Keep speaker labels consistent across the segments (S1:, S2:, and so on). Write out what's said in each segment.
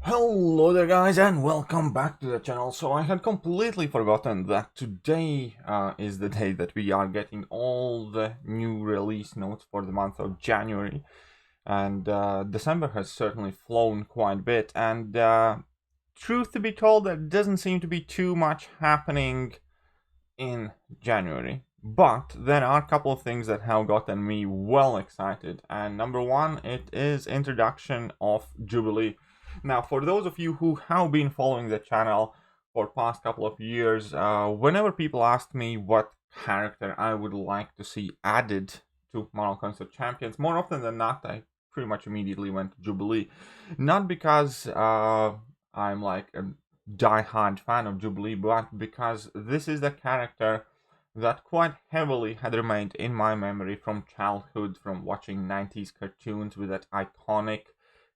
S1: Hello there guys and welcome back to the channel. So I had completely forgotten that today is the day that we are getting all the new release notes for the month of January, and December has certainly flown quite a bit, and truth to be told, there doesn't seem to be too much happening in January. But there are a couple of things that have gotten me well excited, and number one, it is introduction of Jubilee. Now, for those of you who have been following the channel for past couple of years, whenever people ask me what character I would like to see added to Mortal Kombat Champions, more often than not, I pretty much immediately went to Jubilee. Not because I'm like a die-hard fan of Jubilee, but because this is the character that quite heavily had remained in my memory from childhood, from watching 90s cartoons with that iconic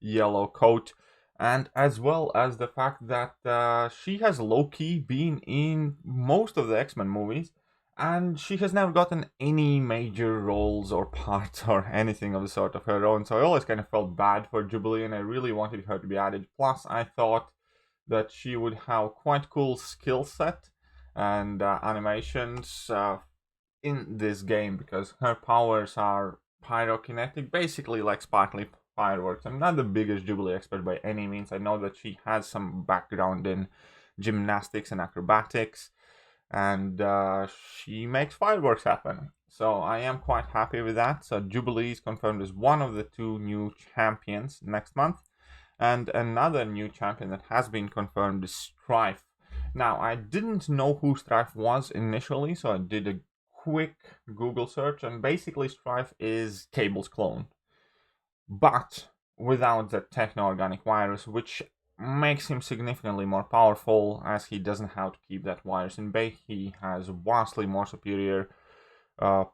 S1: yellow coat, and as well as the fact that she has low-key been in most of the X-Men movies, and she has never gotten any major roles or parts or anything of the sort of her own, so I always kind of felt bad for Jubilee, and I really wanted her to be added. Plus, I thought that she would have quite cool skill set and animations in this game, because her powers are pyrokinetic, basically like sparkly fireworks. I'm not the biggest Jubilee expert by any means. I know that she has some background in gymnastics and acrobatics, and she makes fireworks happen. So I am quite happy with that. So Jubilee is confirmed as one of the two new champions next month. And another new champion that has been confirmed is Stryfe. Now, I didn't know who Stryfe was initially, so I did a quick Google search, and basically Stryfe is Cable's clone, but without the techno-organic virus, which makes him significantly more powerful, as he doesn't have to keep that virus in bay. He has vastly more superior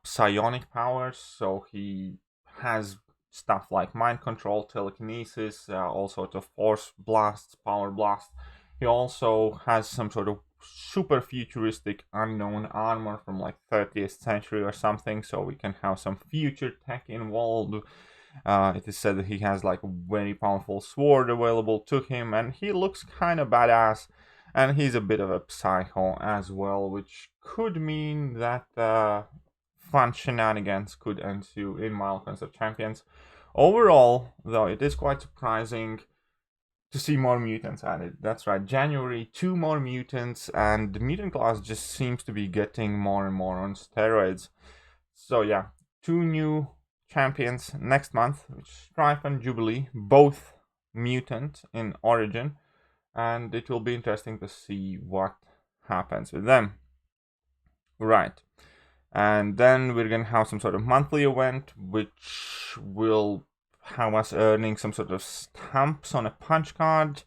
S1: psionic powers, so he has stuff like mind control, telekinesis, all sorts of force blasts, power blasts. He also has some sort of super futuristic unknown armor from like 30th century or something, so we can have some future tech involved. It is said that he has like a very powerful sword available to him, and he looks kind of badass, and he's a bit of a psycho as well, which could mean that fun shenanigans could ensue in Mortal Kombat Champions. Overall, though, it is quite surprising to see more mutants added. That's right, January, 2 more mutants, and the mutant class just seems to be getting more and more on steroids. So yeah, 2 new champions next month, which Stryfe and Jubilee, both mutant in origin, and it will be interesting to see what happens with them. Right. And then we're gonna have some sort of monthly event, which will have us earning some sort of stamps on a punch card,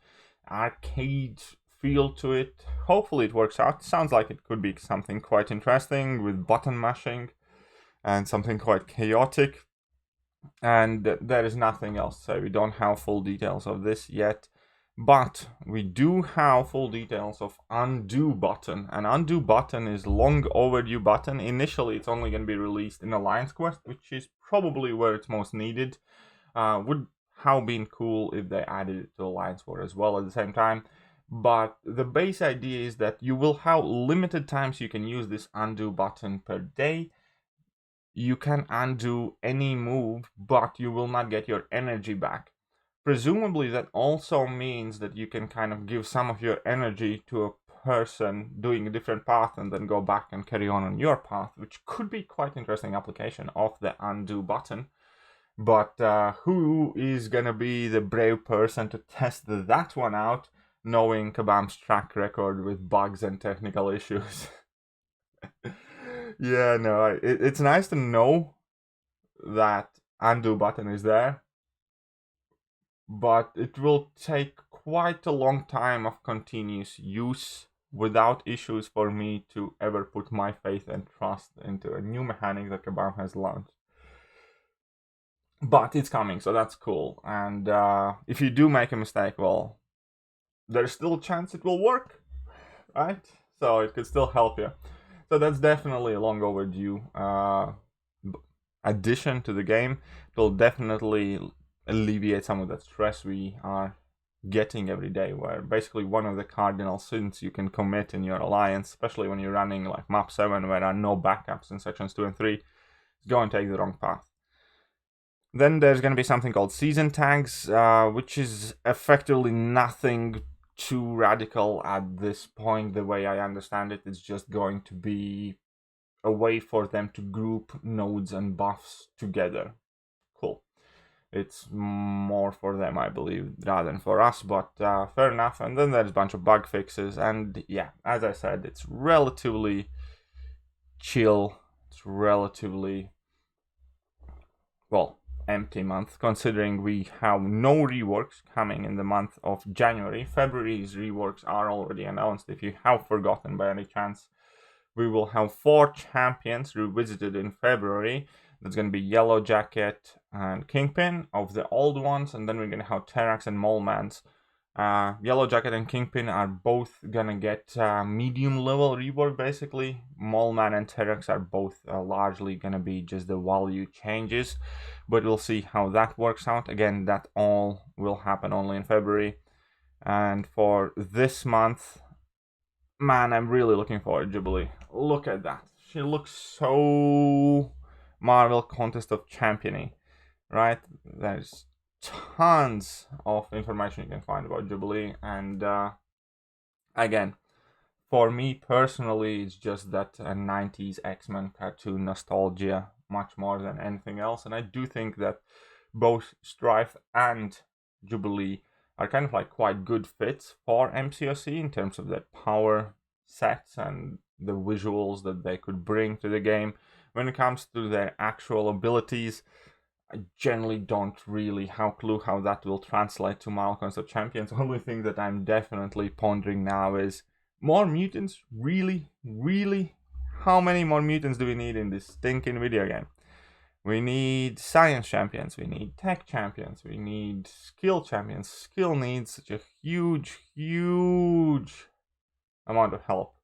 S1: arcade feel to it. Hopefully it works out. Sounds like it could be something quite interesting with button mashing and something quite chaotic. And there is nothing else to say. We don't have full details of this yet. But we do have full details of Undo Button. And Undo Button is long overdue button. Initially, it's only going to be released in Alliance Quest, which is probably where it's most needed. Would have been cool if they added it to Alliance War as well at the same time. But the base idea is that you will have limited times you can use this Undo Button per day. You can undo any move, but you will not get your energy back. Presumably that also means that you can kind of give some of your energy to a person doing a different path and then go back and carry on your path, which could be quite interesting application of the undo button. But who is gonna be the brave person to test that one out, knowing Kabam's track record with bugs and technical issues? Yeah, no, it's nice to know that undo button is there, but it will take quite a long time of continuous use without issues for me to ever put my faith and trust into a new mechanic that Kabam has launched. But it's coming, so that's cool. And if you do make a mistake, well, there's still a chance it will work, right? So it could still help you. So that's definitely a long overdue addition to the game. It will definitely alleviate some of that stress we are getting every day, where basically one of the cardinal sins you can commit in your alliance, especially when you're running like map 7 where there are no backups in sections 2 and 3, is go and take the wrong path. Then there's going to be something called season tags, which is effectively nothing too radical at this point. The way I understand it, it's just going to be a way for them to group nodes and buffs together. Cool. It's more for them, I believe, rather than for us, but fair enough. And then there's a bunch of bug fixes, and yeah, as I said, it's relatively chill. It's relatively, well, empty month, considering we have no reworks coming in the month of January. February's reworks are already announced. If you have forgotten by any chance, we will have 4 champions revisited in February. That's going to be Yellow Jacket and Kingpin of the old ones, and then we're going to have Terrax and Molemans. Yellow Jacket and Kingpin are both gonna get medium level rework basically. Moleman and Terrax are both largely gonna be just the value changes, but we'll see how that works out. Again, that all will happen only in February. And for this month, man, I'm really looking forward to Jubilee. Look at that. She looks so Marvel Contest of Championing, right? There's tons of information you can find about Jubilee, and again, for me personally, it's just that 90s X-Men cartoon nostalgia much more than anything else. And I do think that both Stryfe and Jubilee are kind of like quite good fits for MCOC in terms of their power sets and the visuals that they could bring to the game. When it comes to their actual abilities, I generally don't really have a clue how that will translate to Marvel Contest of Champions. The only thing that I'm definitely pondering now is more mutants? Really? Really? How many more mutants do we need in this stinking video game? We need science champions, we need tech champions, we need skill champions. Skill needs such a huge, huge amount of help.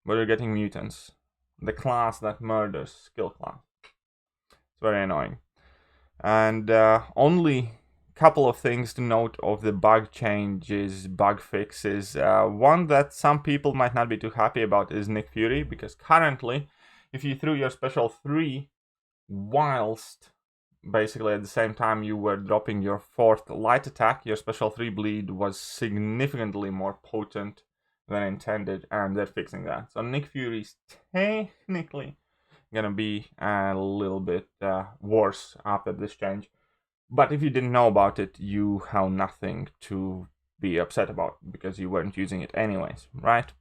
S1: But we're getting mutants. The class that murders, skill class. It's very annoying. And only couple of things to note of the bug changes, bug fixes. One that some people might not be too happy about is Nick Fury, because currently, if you threw your special 3 whilst basically at the same time you were dropping your 4th light attack, your special 3 bleed was significantly more potent than intended, and they're fixing that. So Nick Fury's technically gonna be a little bit worse after this change. But if you didn't know about it, you have nothing to be upset about, because you weren't using it anyways, right?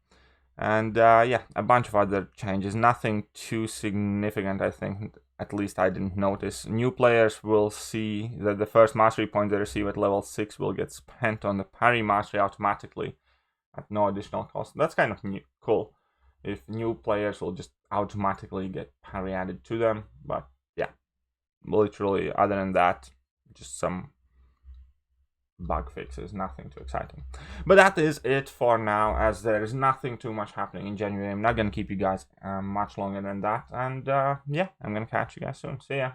S1: And yeah, a bunch of other changes, nothing too significant, I think. At least I didn't notice. New players will see that the first mastery point they receive at level 6 will get spent on the Parry Mastery automatically at no additional cost. That's kind of new, cool. If new players will just automatically get parry added to them. But yeah, literally other than that, just some bug fixes, nothing too exciting. But that is it for now, as there is nothing too much happening in January. I'm not going to keep you guys much longer than that. And yeah, I'm going to catch you guys soon. See ya.